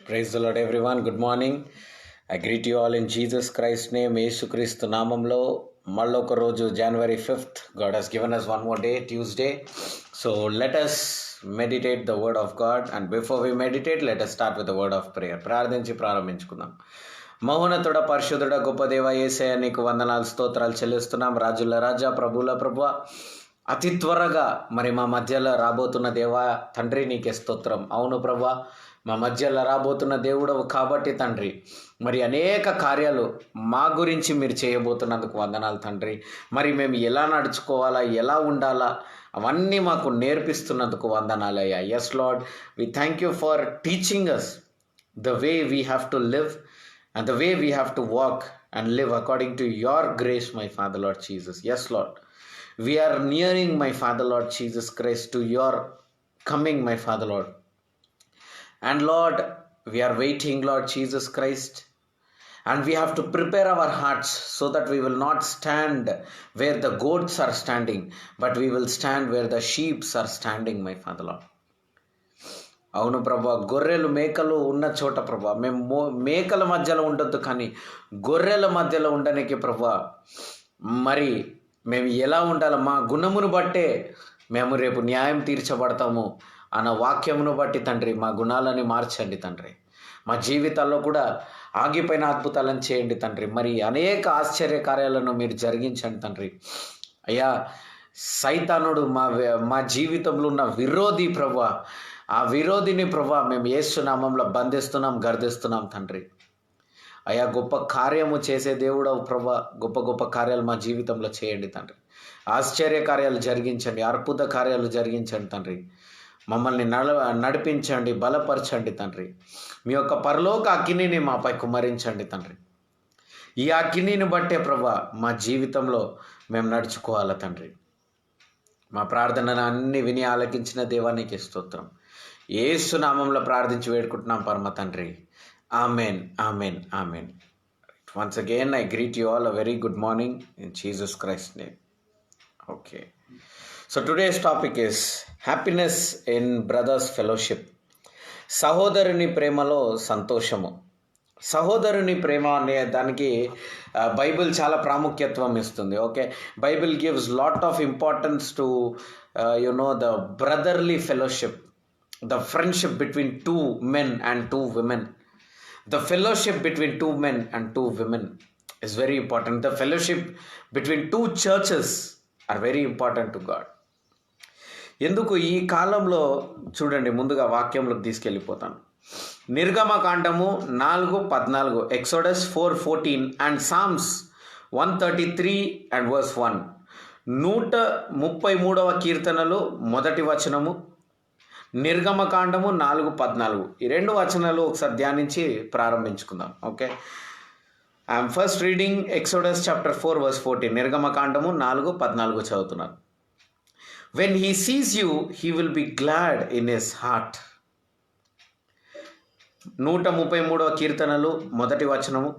Praise the Lord, everyone. Good morning. I greet you all in Jesus Christ's name. యేసుక్రీస్తు నామంలో మళ్ళొక రోజు January 5th. God has given us one more day, Tuesday. So let us meditate the word of God. And before we meditate, let us start with the word of prayer. ప్రార్థించి ప్రారంభించుకుందాం. మహోన్నతుడ పరిశుద్ధుడ గొప్ప దేవ యేసయ్య నీకు వందనాలు స్తోత్రాలు చెల్లిస్తున్నాం. రాజుల రాజా ప్రభుల ప్రభువ అతి త్వరగా మరి మా మధ్యలో రాబోతున్న దేవా తండ్రి నీకే స్తోత్రం. అవును ప్రభా, మా మధ్యలో రాబోతున్న దేవుడవు కాబట్టి తండ్రి మరి అనేక కార్యాలు మా గురించి మీరు చేయబోతున్నందుకు వందనాలు తండ్రి. మరి మేము ఎలా నడుచుకోవాలా, ఎలా ఉండాలా అవన్నీ మాకు నేర్పిస్తున్నందుకు వందనాలయ్యా. Yes Lord, we thank you for teaching us the way we have to live and the way we have to walk and live according to your grace, my Father Lord Jesus. Yes Lord, we are nearing, my Father Lord Jesus Christ, to your coming, my Father Lord. And Lord, we are waiting, Lord Jesus Christ, and we have to prepare our hearts so that we will not stand where the goats are standing, but we will stand where the sheep are standing, my Father Lord. అవును ప్రభా, గొర్రెలు మేకలు ఉన్న చోట ప్రభా మేము మేకల మధ్యలో ఉండొద్దు, కానీ గొర్రెల మధ్యలో ఉండడానికి ప్రభా మరి మేము ఎలా ఉండాలో మా గుణమును బట్టే మేము రేపు న్యాయం తీర్చబడతాము అన్న వాక్యమును బట్టి తండ్రి మా గుణాలని మార్చండి తండ్రి. మా జీవితాల్లో కూడా ఆగిపోయిన అద్భుతాలను చేయండి తండ్రి. మరి అనేక ఆశ్చర్య కార్యాలను మీరు జరిగించండి తండ్రి. అయ్యా, సైతానుడు మా జీవితంలో ఉన్న విరోధి ప్రభా, ఆ విరోధిని ప్రభా మేము యేసు నామంలో బంధిస్తున్నాం, గర్దిస్తున్నాం తండ్రి. అయ్యా, గొప్ప కార్యము చేసే దేవుడవు ప్రభా, గొప్ప గొప్ప కార్యాలు మా జీవితంలో చేయండి తండ్రి. ఆశ్చర్య కార్యాలు జరిగించండి, అద్భుత కార్యాలు జరిగించండి తండ్రి. మమ్మల్ని నడిపించండి, బలపరచండి తండ్రి. మీ యొక్క పరలోక అగ్నిని మాపై కుమ్మరించండి తండ్రి. ఈ అగ్నిని బట్టే ప్రభా మా జీవితంలో మేము నడుచుకోవాలా తండ్రి. మా ప్రార్థనను అన్ని విని ఆలకించిన దేవానికి స్తోత్రం. యేసు నామంలో ప్రార్థించి వేడుకుంటున్నాం పరమ తండ్రి. Amen, amen, amen. Once again, I greet you all a very good morning in Jesus Christ's name. Okay. So today's topic is happiness in brothers fellowship. సహోదరుని ప్రేమలో సంతోషము. సహోదరుని ప్రేమ అనే దానికి బైబిల్ చాలా ప్రాముఖ్యత్వం ఇస్తుంది. Okay, Bible gives lot of importance to the brotherly fellowship, the friendship between two men and two women. The fellowship between two men and two women is very important. The fellowship between two churches are very important to God. ఎందుకు ఈ కాలంలో చూడండి, ముందుగా వాక్యంలోకి తీసుకెళ్ళిపోతాను. నిర్గమకాండము 4:14, Exodus 4:14 and Psalms 133 and verse 1, 133వ కీర్తనలు 1వ వచనము, నిర్గమకాండము 4:14. ఈ 2 వచనాలు ఒకసారి ధ్యానించి ప్రారంభించుకుందాం. Okay, I'm first reading Exodus chapter 4 verse 14. నిర్గమకాండము 4:14 చదువుతున్నాను. When he sees you, he will be glad in his heart. 133వ కీర్తనలు 1వ వచనము,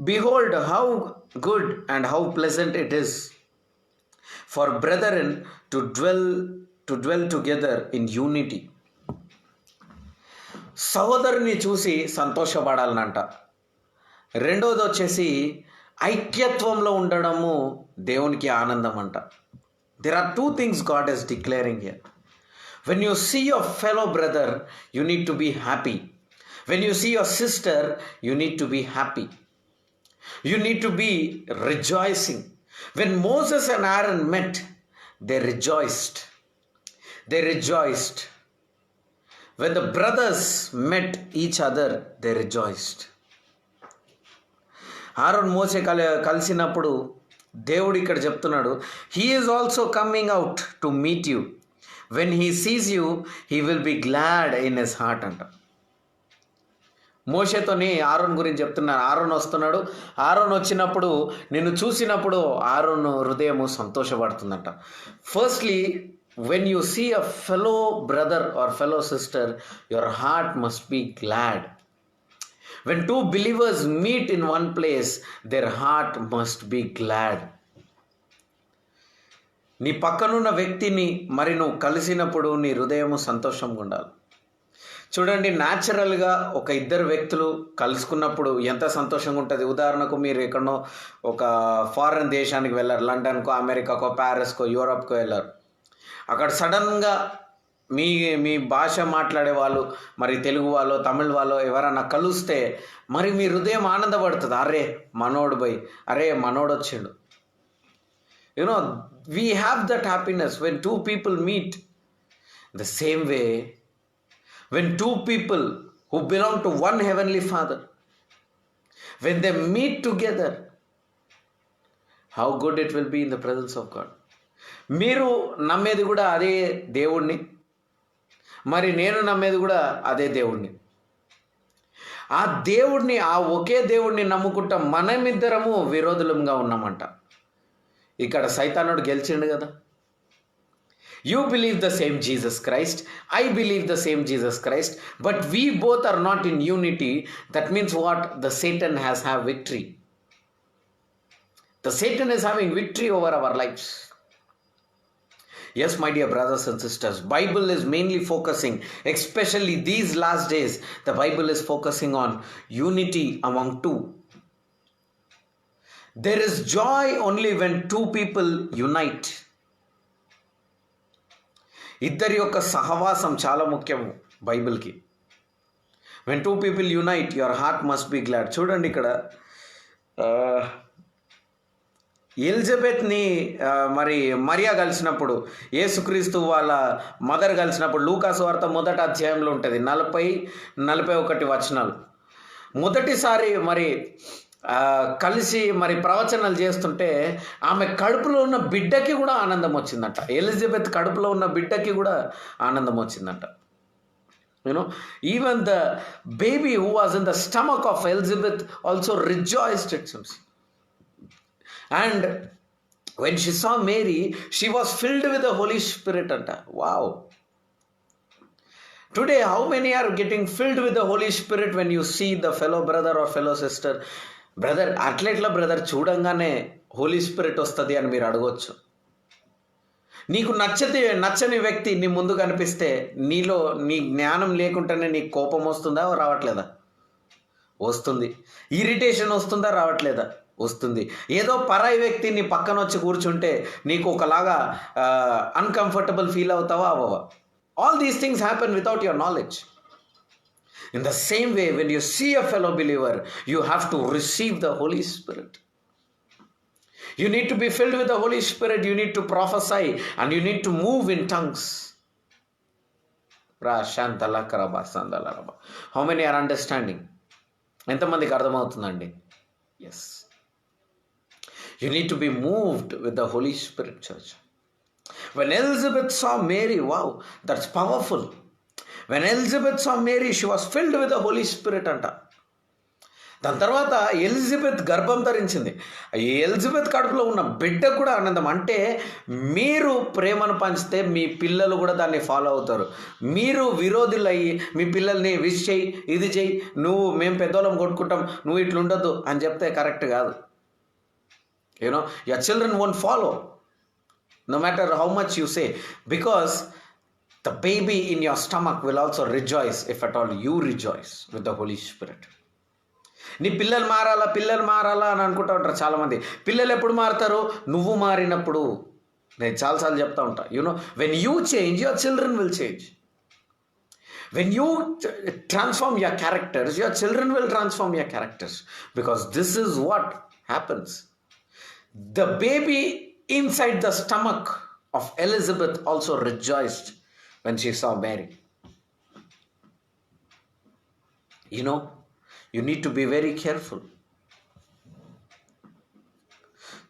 Behold how good and how pleasant it is for brethren to dwell together in unity. సహోదరుని చూసి సంతోషపడాలనంట. రెండోది వచ్చేసి ఐక్యత్వంలో ఉండడము దేవునికి ఆనందం అంట. There are two things God is declaring here. When you see your fellow brother, you need to be happy. When you see your sister, you need to be happy. You need to be rejoicing. When Moses and Aaron met, they rejoiced. They rejoiced. When the brothers met each other, they rejoiced. Aaron మోసే కలిసినప్పుడు దేవుడు ఇక్కడ చెప్తున్నాడు, he is also coming out to meet you. When he sees you, he will be glad in his heart అంట. మోషేతోని Aaron గురించి చెప్తున్నారు. Aaron వస్తున్నాడు. Aaron వచ్చినప్పుడు, నిన్ను చూసినప్పుడు ఆరోన్ హృదయము సంతోషపడుతుందంట. Firstly, when you see a fellow brother or fellow sister, your heart must be glad. When two believers meet in one place, their heart must be glad. నీ పక్కనున్న వ్యక్తిని మరి నువ్వు కలిసినప్పుడు నీ హృదయము సంతోషంగా ఉండాలి. చూడండి, న్యాచురల్గా ఒక ఇద్దరు వ్యక్తులు కలుసుకున్నప్పుడు ఎంత సంతోషంగా ఉంటుంది. ఉదాహరణకు మీరు ఎక్కడనో ఒక ఫారెన్ దేశానికి వెళ్ళారు, లండన్కో, అమెరికాకో, ప్యారిస్కో, యూరప్కో వెళ్ళారు. అక్కడ సడన్గా మీ మీ భాష మాట్లాడే వాళ్ళు, మరి తెలుగు వాళ్ళు, తమిళ్ వాళ్ళు ఎవరన్నా కలిస్తే మరి మీ హృదయం ఆనందపడుతుంది. అరే మనోడు బై, అరే మనోడు వచ్చిండు. You know we have that happiness when two people meet. The same way, when two people who belong to one heavenly Father, when they meet together, how good it will be in the presence of God. మీరు నమ్మేది కూడా అదే దేవుణ్ణి, మరి నేను నమ్మేది కూడా అదే దేవుణ్ణి. ఆ దేవుణ్ణి, ఆ ఒకే దేవుణ్ణి నమ్ముకుంటా మనమిద్దరము విరోధులంగా ఉన్నామంట. ఇక్కడ సైతానుడు గెలిచిండు కదా. You believe the same Jesus Christ, I believe the same Jesus Christ, but we both are not in unity. That means what? The Satan has have victory. The Satan is having victory over our lives. Yes, my dear brothers and sisters, Bible is mainly focusing, especially these last days, the Bible is focusing on unity among two. There is joy only when two people unite. ఇద్దరి యొక్క సహవాసం చాలా ముఖ్యము బైబిల్కి. When two people unite, your heart must be glad. చూడండి, ఇక్కడ ఎలిజబెత్ని మరి మరియా కలిసినప్పుడు, యేసుక్రీస్తు వాళ్ళ మదర్ కలిసినప్పుడు లూకాసు వార్త 1వ అధ్యాయంలో ఉంటుంది, 40-41 వచనాలు. మొదటిసారి మరి కలిసి మరి ప్రవచనాలు చేస్తుంటే ఆమె కడుపులో ఉన్న బిడ్డకి కూడా ఆనందం వచ్చిందంట. ఎలిజబెత్ కడుపులో ఉన్న బిడ్డకి కూడా ఆనందం వచ్చిందంట. You know even the baby who was in the stomach of Elizabeth also rejoiced it seems. And when she saw Mary, she was filled with the Holi Spirit అంట. Wow! Today, how many are getting filled with the Holy Spirit when you see the fellow brother or fellow sister? Brother అట్లెట్లా brother, చూడంగానే holy spirit వస్తుంది అని మీరు అడగవచ్చు. నీకు నచ్చని వ్యక్తి నీ ముందు కనిపిస్తే నీలో నీ జ్ఞానం లేకుండానే నీకు కోపం వస్తుందా, రావట్లేదా? వస్తుంది. ఇరిటేషన్ వస్తుందా, రావట్లేదా? వస్తుంది. ఏదో పరాయి వ్యక్తి నీ పక్కన వచ్చి కూర్చుంటే నీకు ఒకలాగా అన్కంఫర్టబుల్ ఫీల్ అవుతావా, అవ్వవా? All these things happen without your knowledge. In the same way, when you see a fellow believer, you have to receive the Holy Spirit. You need to be filled with the Holy Spirit. You need to prophesy and you need to move in tongues. How many are understanding? ఎంతమందికి అర్థమవుతుందండి? Yes. You need to be moved with the Holy Spirit, church. When Elizabeth saw Mary, wow, that's powerful. When Elizabeth saw Mary, she was filled with the Holy Spirit అంట. దాని తర్వాత Elizabeth గర్భం ధరించింది. Elizabeth కడుపులో ఉన్న బిడ్డ కూడా ఆనందం. అంటే మీరు ప్రేమను పంచితే మీ పిల్లలు కూడా దాన్ని ఫాలో అవుతారు. మీరు విరోధులు అయ్యి మీ పిల్లల్ని విష్ చేయి, ఇది చేయి, మేము పెద్దోళ్ళం కొట్టుకుంటాం, నువ్వు ఇట్లా ఉండొద్దు అని చెప్తే కరెక్ట్ కాదు. You know your children won't follow. No matter how much you say, because the baby in your stomach will also rejoice if at all you rejoice with the Holy Spirit. నీ పిల్లలు మారాలా అని అనుకుంటా ఉంటారు చాలామంది. పిల్లలు ఎప్పుడు మారుతారు? నువ్వు మారినప్పుడు. నేను చాలాసార్లు చెప్తా ఉంటా, you know when you change, your children will change. When you transform your characters, your children will transform your characters, because this is what happens. The baby inside the stomach of Elizabeth also rejoiced when she saw Mary. You know, you need to be very careful.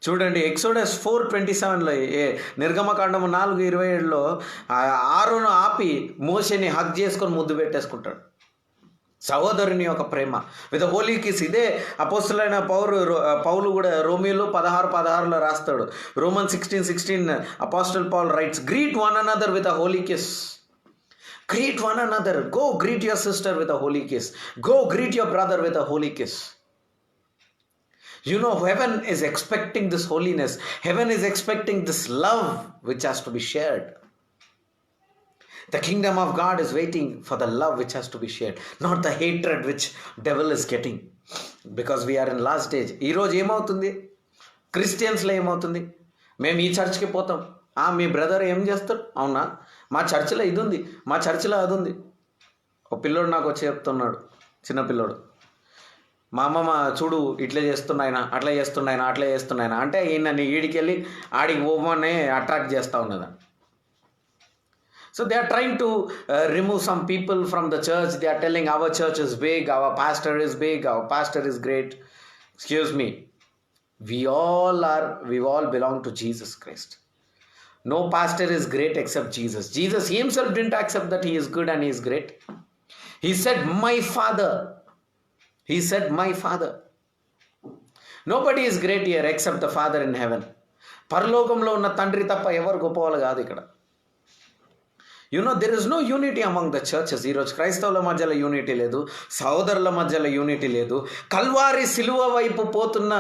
చూడండి, exodus 4:27లో, నిర్గమకాండము 4:27లో ఆరోను ఆపి మోషేని hug చేసుకొని ముద్దు పెట్టేసుకుంటాడు. సహోదరుని యొక్క ప్రేమ with Holi kiss. ఇదే అపోస్తులైన పౌలు కూడా రోమియోలో 16:16లో రాస్తాడు. Roman 16:16 apostle Paul writes, greet one another with a holy kiss. Greet one another. Go greet your sister with a holy kiss. Go greet your brother with a holy kiss. You know, heaven is expecting this holiness. Heaven is expecting this love which has to be shared. The kingdom of God is waiting for the love which has to be shared, not the hatred which devil is getting. Because we are in last stage. ఈరోజు ఏమవుతుంది, క్రిస్టియన్స్లో ఏమవుతుంది, మేము ఈ చర్చ్కి పోతాం, మీ brother ఏం చేస్తాడు, అవునా మా చర్చిలో ఇది ఉంది, మా చర్చిలో అది ఉంది. ఒక పిల్లోడు నాకు వచ్చి చెప్తున్నాడు, చిన్నపిల్లోడు, మా అమ్మమ్మ చూడు ఇట్లా చేస్తున్నాయన, అట్లా చేస్తున్నాయన, అట్లా చేస్తున్నాయన అంటే ఈయన ఈడికి వెళ్ళి ఆడికి పోమనే అట్రాక్ట్ చేస్తూ ఉన్నదా. So they are trying to remove some people from the church. They are telling our church is big, our pastor is big, our pastor is great. Excuse me. We all belong to Jesus Christ. No pastor is great except Jesus. Jesus himself didn't accept that he is good and he is great. He said, my Father. He said, my Father. Nobody is great here except the Father in heaven. పరలోకంలో ఉన్న తండ్రి తప్ప ఎవరు గొప్పవాళ్ళు కాదు ఇక్కడ. there is no unity among the churches. ఈరోజు క్రైస్తవుల మధ్యలో యూనిటీ లేదు, సహోదరుల మధ్యలో యూనిటీ లేదు. కల్వారి సిలువ వైపు పోతున్న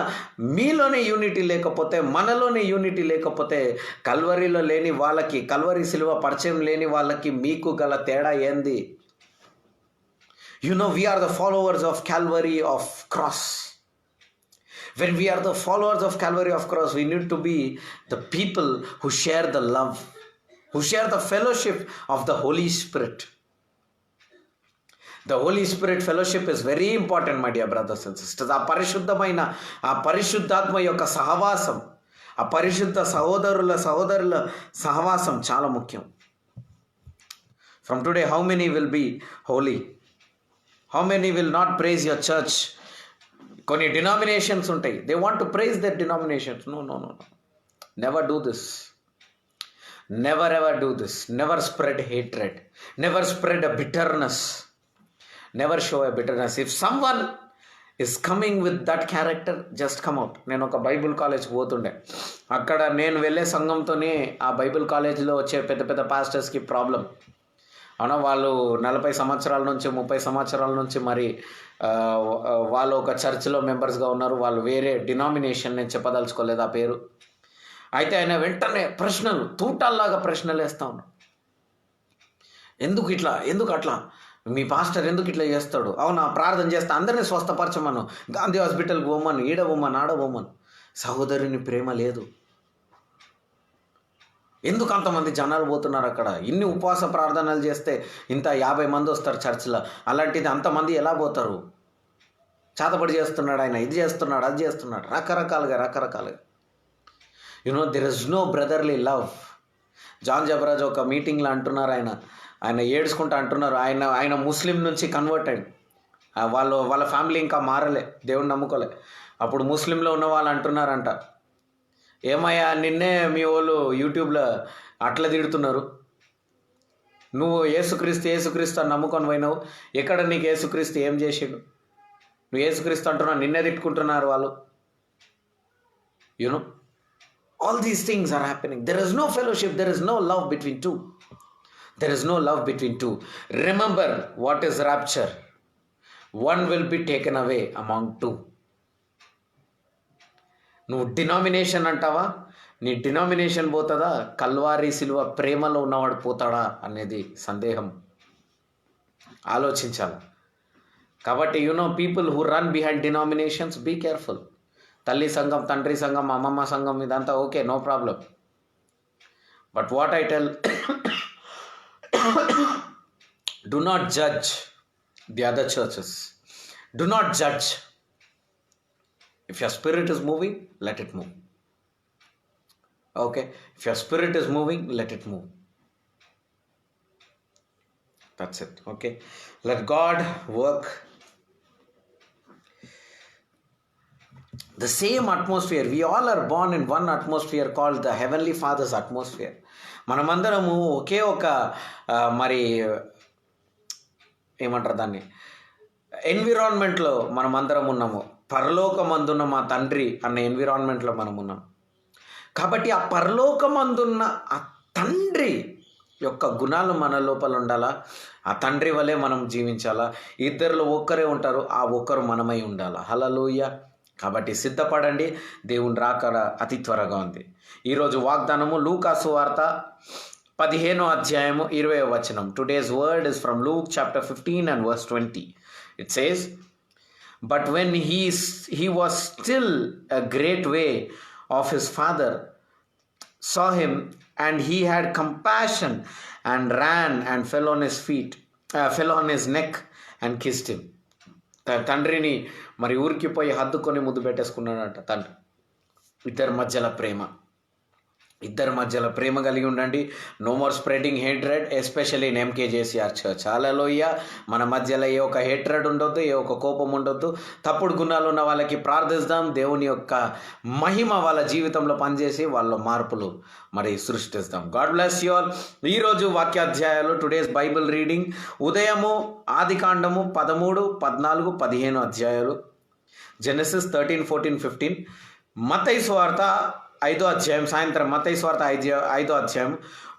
మీలోనే యూనిటీ లేకపోతే, మనలోనే యూనిటీ లేకపోతే, కల్వరిలో లేని వాళ్ళకి, కల్వరి సిలువ పరిచయం లేని వాళ్ళకి మీకు గల తేడా ఏంది? we are the followers of Calvary of cross. When we are the followers of Calvary of cross, we need to be the people who share the love, who share the fellowship of the Holy Spirit. The Holy Spirit fellowship is very important, my dear brothers and sisters. ఆ పరిశుద్ధమైన, ఆ పరిశుద్ధాత్మ యొక్క సహవాసం, ఆ పరిశుద్ధ సహోదరుల సహవాసం చాలా ముఖ్యం. From today, how many will be holy? How many will not praise your church? కొన్ని డినామినేషన్స్ ఉంటాయి, they want to praise their denominations. No. Never do this. Never ever do this. Never spread hatred. Never spread a bitterness. Never show a bitterness. If someone is coming with that character, just come out. నేను ఒక Bible కాలేజ్కి పోతుండే, అక్కడ నేను వెళ్ళే సంఘంతోనే ఆ Bible కాలేజ్లో వచ్చే పెద్ద పెద్ద పాస్టర్స్కి ప్రాబ్లం. అవునా, వాళ్ళు 40 సంవత్సరాల నుంచి 30 సంవత్సరాల నుంచి మరి వాళ్ళు ఒక చర్చ్లో మెంబర్స్గా ఉన్నారు. వాళ్ళు వేరే డినామినేషన్, నేను చెప్పదలుచుకోలేదు ఆ పేరు. అయితే ఆయన వెంటనే ప్రశ్నలు, తూటాల్లాగా ప్రశ్నలు వేస్తూ ఉన్నాడు. ఎందుకు అట్లా మీ పాస్టర్ ఎందుకు ఇట్లా చేస్తాడు? అవునా, ప్రార్థన చేస్తా, అందరినీ స్వస్థపరచమను, గాంధీ హాస్పిటల్కి పోమను, ఈడ పోమను, ఆడ పోమను. సహోదరుని ప్రేమ లేదు. ఎందుకు అంతమంది జనాలు పోతున్నారు అక్కడ? ఇన్ని ఉపవాస ప్రార్థనలు చేస్తే ఇంత 50 మంది వస్తారు చర్చిలో, అలాంటిది అంతమంది ఎలా పోతారు? చేతబడి చేస్తున్నాడు ఆయన, ఇది చేస్తున్నాడు, అది చేస్తున్నాడు, రకరకాలుగా. there is no brotherly love. John Jabaraj ఒక మీటింగ్లో అంటున్నారు, ఆయన ఏడ్చుకుంటూ అంటున్నారు, ఆయన ముస్లిం నుంచి కన్వర్ట్ అయ్యి, వాళ్ళ ఫ్యామిలీ ఇంకా మారలే, దేవుని నమ్ముకోలే. అప్పుడు ముస్లింలో ఉన్న వాళ్ళు అంటున్నారంట, ఏమయ్యా నిన్నే మీ వాళ్ళు యూట్యూబ్లో అట్లా తిడుతున్నారు, నువ్వు యేసుక్రీస్తు అని నమ్ముకొని పోయినావు, ఎక్కడ నీకు యేసుక్రీస్తు ఏం చేసిండు? నువ్వు యేసుక్రీస్తు అంటున్నావు, నిన్నే తిట్టుకుంటున్నారు వాళ్ళు. All these things are happening. There is no fellowship. There is no love between two. Remember what is rapture. One will be taken away among two. నువ్వు డినామినేషన్ అంటావా? నీ డినామినేషన్ పోతుందా? కల్వారి సిలువ ప్రేమలో ఉన్నవాడు పోతాడా అనేది సందేహం. ఆలోచించాలి. కాబట్టి people who run behind denominations, be careful. తల్లి సంఘం, తండ్రి సంఘం, అమ్మమ్మ సంఘం, ఇదంతా okay, no problem. But what I tell, do not judge the other churches. Do not judge. If your spirit is moving, let it move. Okay? If your spirit is moving, let it move. That's it. Okay? Let God work. The same atmosphere. We all are born in one atmosphere called the Heavenly Father's atmosphere. మనమందరము ఒకే ఒక మరి ఏమంటారు దాన్ని, ఎన్విరాన్మెంట్లో మనమందరం ఉన్నాము. పరలోకమందున్న మా తండ్రి అన్న ఎన్విరాన్మెంట్లో మనం ఉన్నాం. కాబట్టి ఆ పరలోకమందున్న ఆ తండ్రి యొక్క గుణాలు మన లోపల ఉండాలా, ఆ తండ్రి వలె మనం జీవించాలా. ఇద్దరిలో ఒక్కరే ఉంటారు, ఆ ఒక్కరు మనమై ఉండాలా. హల్లెలూయా. కాబట్టి సిద్ధపడండి, దేవుని రాకడ అతి త్వరగా ఉంది. ఈరోజు వాగ్దానము లూకా సువార్త 15వ అధ్యాయము 20వ వచనం. Today's word is from Luke chapter 15 and verse 20. It says, "But when he was still a great way of his father, saw him, and he had compassion and ran and fell on his neck and kissed him." తండ్రిని మరి ఊరికి పోయి హద్దుకొని ముద్దు పెట్టేసుకున్నాడంట తండ్రి. ఇద్దరి మధ్యలో ప్రేమ కలిగి ఉండండి. No more spreading hatred, especially in MKJCR church. Hallelujah. మన మధ్యలో ఏ ఒక హేట్రెడ్ ఉండొద్దు, ఏ ఒక కోపం ఉండొద్దు. తప్పుడు గుణాలు ఉన్న వాళ్ళకి ప్రార్థిస్తాం. దేవుని యొక్క మహిమ వాళ్ళ జీవితంలో పనిచేసి వాళ్ళ మార్పులు మరి సృష్టిస్తాం. God bless you all. ఈరోజు వాక్యాధ్యాయాలు, టుడేస్ బైబిల్ రీడింగ్ ఉదయము ఆదికాండము 13, 14, 15 అధ్యాయాలు, జెనసిస్ 13, 14, 15, మత్తయి సువార్త 5వ అధ్యాయం, సాయంత్రం మత్తయి సువార్త 5వ అధ్యాయం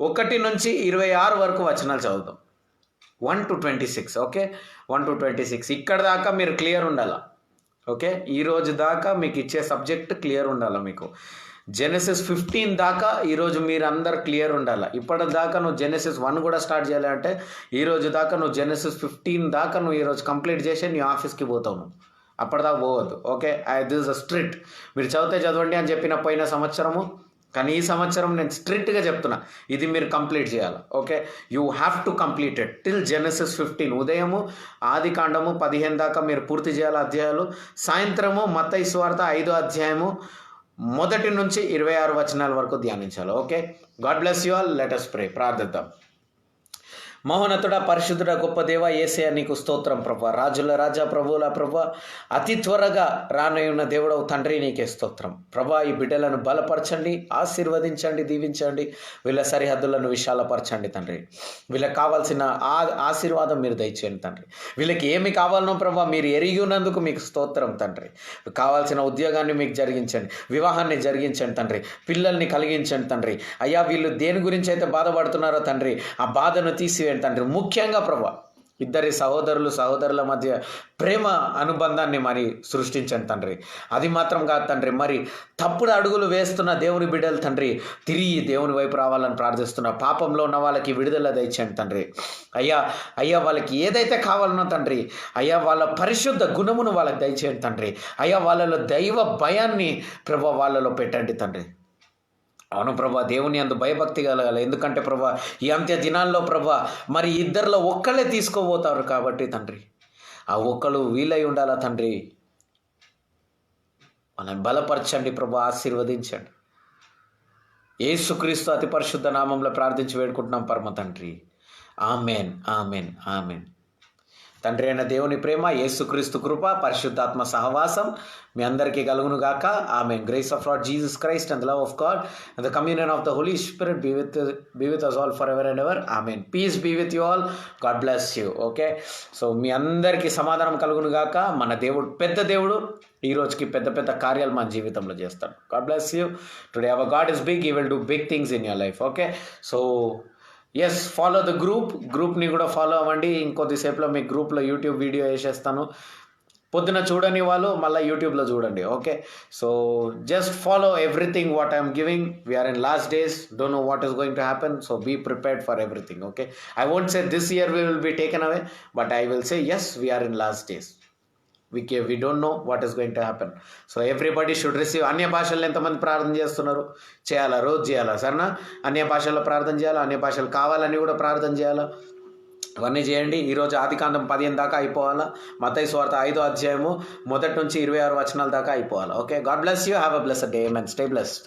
1 నుంచి 26 వరకు వచనాలు చదువుతాం. 1 to 26. Okay, 1 to 26. ఇక్కడ దాకా మీరు క్లియర్ ఉండాలా. ఓకే, ఈరోజు దాకా మీకు ఇచ్చే సబ్జెక్ట్ క్లియర్ ఉండాలా. మీకు జెనసిస్ 15 దాకా ఈరోజు మీరు అందరు క్లియర్ ఉండాలా. ఇప్పటిదాకా నువ్వు జెనసిస్ 1 కూడా స్టార్ట్ చేయాలంటే ఈరోజు దాకా నువ్వు జెనసిస్ 15 దాకా నువ్వు ఈరోజు కంప్లీట్ చేసి నీ ఆఫీస్కి పోతావు. నువ్వు అప్పటిదాకా పోవద్దు. Okay, this is a strict. మీరు చదవండి అని చెప్పిన పోయిన సంవత్సరము, కానీ ఈ సంవత్సరం నేను స్ట్రిక్ట్గా చెప్తున్నా, ఇది మీరు కంప్లీట్ చేయాలి. Okay, you have to complete it till Genesis 15. ఉదయము ఆదికాండము 15 దాకా మీరు పూర్తి చేయాలి అధ్యాయాలు. సాయంత్రము మత్తయి సువార్త 5వ అధ్యాయము 1 నుంచి 26 వచనాల వరకు ధ్యానించాలి. Okay, God bless you all. Let us pray. ప్రార్థిద్దాం. మహోన్నతుడా, పరిశుద్ధుడ, గొప్ప దేవ, యేసయ్య నీకు స్తోత్రం ప్రభా. రాజుల రాజా, ప్రభువుల ప్రభా, అతి త్వరగా రానయ్యున్న దేవుడవు తండ్రి నీకే స్తోత్రం ప్రభా. ఈ బిడ్డలను బలపరచండి, ఆశీర్వదించండి, దీవించండి, వీళ్ళ సరిహద్దులను విశాలపరచండి తండ్రి. వీళ్ళకి కావాల్సిన ఆశీర్వాదం మీరు దయచేయండి తండ్రి. వీళ్ళకి ఏమి కావాలనో ప్రభా మీరు ఎరిగి ఉన్నందుకు మీకు స్తోత్రం తండ్రి. కావాల్సిన ఉద్యోగాన్ని మీకు జరిగించండి, వివాహాన్ని జరిగించండి తండ్రి, పిల్లల్ని కలిగించండి తండ్రి. అయ్యా, వీళ్ళు దేని గురించి అయితే బాధపడుతున్నారో తండ్రి, ఆ బాధను తీసివేయండి తండ్రి. ముఖ్యంగా ప్రభా ఇద్దరి సహోదరుల మధ్య ప్రేమ అనుబంధాన్ని మరి సృష్టించండి తండ్రి. అది మాత్రం కాదు తండ్రి, మరి తప్పుడు అడుగులు వేస్తున్న దేవుని బిడ్డలు తండ్రి తిరిగి దేవుని వైపు రావాలని ప్రార్థిస్తున్న పాపంలో ఉన్న వాళ్ళకి విడుదల దయచేయండి తండ్రి. అయ్యా వాళ్ళకి ఏదైతే కావాలనో తండ్రి, అయ్యా వాళ్ళ పరిశుద్ధ గుణమును వాళ్ళకి దయచేయండి తండ్రి. అయ్యా వాళ్ళలో దైవ భయాన్ని ప్రభా వాళ్ళలో పెట్టండి తండ్రి. అవును ప్రభా, దేవుని అందు భయభక్తి కలగాలి. ఎందుకంటే ప్రభా ఈ అంత్య దినాల్లో ప్రభా మరి ఇద్దరిలో ఒక్కళ్ళే తీసుకోబోతారు కాబట్టి తండ్రి, ఆ ఒక్కళ్ళు వీలై ఉండాలా తండ్రి. వాళ్ళని బలపరచండి ప్రభా, ఆశీర్వదించండి. యేసుక్రీస్తు అతి పరిశుద్ధ నామంలో ప్రార్థించి వేడుకుంటున్నాం పరమ తండ్రి. Amen, amen, amen. తండ్రి అయిన దేవుని ప్రేమ, యేసుక్రీస్తు కృప, పరిశుద్ధాత్మ సహవాసం మీ అందరికీ కలుగును గాక. Amen. Grace of Lord Jesus Christ and the love of God and the communion of the Holi spirit be with us all forever and ever. Amen. Peace be with you all. God bless you. Okay, so మీ అందరికీ సమాధానం కలుగును గాక. మన దేవుడు పెద్ద దేవుడు, ఈ రోజుకి పెద్ద పెద్ద కార్యాలు మన జీవితంలో చేస్తాడు. God bless you. Today our God is big. He will do big things in your life. Okay, so yes, follow the గ్రూప్ని కూడా ఫాలో అవ్వండి. ఇంకొద్దిసేపులో మీ గ్రూప్లో యూట్యూబ్ వీడియో వేసేస్తాను. పొద్దున చూడని వాళ్ళు మళ్ళీ యూట్యూబ్లో చూడండి. Okay, so just follow everything what I'm giving. We're in last days, don't know what is going to happen, so be prepared for everything. Okay, I won't say this year we will be taken away, but I will say yes, we are in last days. We don't know what is going to happen, so everybody should receive. అన్య భాషల్లో ఎంతమంది ప్రార్థన చేస్తున్నారు? చేయాలా, రోజు చేయాలా? సరేనా? అన్య భాషల్లో ప్రార్థన చేయాలా, అన్య భాషలు కావాలని కూడా ప్రార్థన చేయాలా, అవన్నీ చేయండి. ఈరోజు ఆదికాండం 15 దాకా అయిపోవాలా. మత్తయి సువార్త 5వ అధ్యాయము 1 నుంచి 26 వచనాల దాకా అయిపోవాలా. Okay, God bless you. Have a blessed day. Amen. Stay blessed.